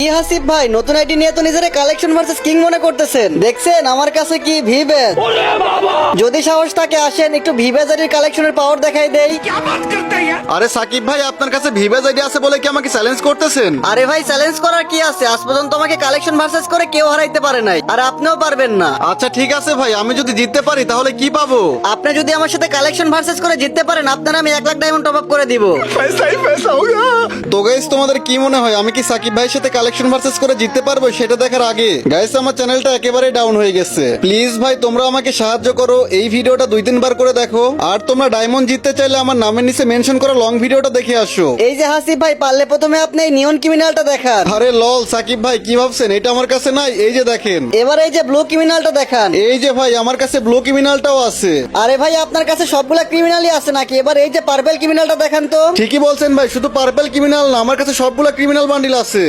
কি হাসিব ভাই, নতুন আইডি নিয়ে তো নিজের কালেকশন ভার্সেস কিং মনে করতেছেন। দেখছেন আমার কাছে কি ভিবেজ, যদি সাহস থাকে আসেন একটু ভিবেজারির কালেকশনের পাওয়ার দেখাই দেই। আরে সাকিব ভাই, আপনার কাছে ভিভেজ আইডি আছে বলে কি আমাকে চ্যালেঞ্জ করতেছেন? আরে ভাই চ্যালেঞ্জ করার কি আছে, আজ পর্যন্ত আমাকে কালেকশন ভার্সেস করে কেউ হারাইতে পারে নাই, আর আপনিও পারবেন না। আচ্ছা ঠিক আছে ভাই, আমি যদি জিততে পারি তাহলে কি পাবো? আপনি যদি আমার সাথে কালেকশন ভার্সেস করে জিততে পারেন, আপনার আমি 1 লাখ ডায়মন্ড টপ আপ করে দিব। তো গাইস, তোমাদের কি মনে হয় আমি কি সাকিব ভাইয়ের সাথে কালেকশন ভার্সেস করে জিততে পারবো? সেটা দেখার আগে গাইস, আমার চ্যানেলটা একেবারে ডাউন হয়ে গেছে। প্লিজ ভাই তোমরা আমাকে সাহায্য করো, এই ভিডিওটা 2-3 বার করে দেখো। আর তোমরা ডায়মন্ড জিততে চাইলে আমার নামের নিচে মেনশন করা লং ভিডিওটা দেখে আসো। এই যে হাসিব ভাই, পারলে প্রথমে আপনি এই নিয়ন ক্রিমিনালটা দেখান। আরে লল সাকিব ভাই, কি ভাবছেন এটা আমার কাছে নাই? এই যে দেখেন। এবার এই যে ব্লু ক্রিমিনালটা দেখান। এই যে ভাই, আমার কাছে ব্লু ক্রিমিনালটাও আছে। আরে ভাই আপনার কাছে সবগুলা ক্রিমিনালই আছে নাকি? এবার এই যে পার্পল ক্রিমিনালটা দেখান তো। ঠিকই বলছেন ভাই, শুধু পার্পল ক্রিমিনাল না, আমার কাছে সবগুলা ক্রিমিনাল বান্ডিল আছে।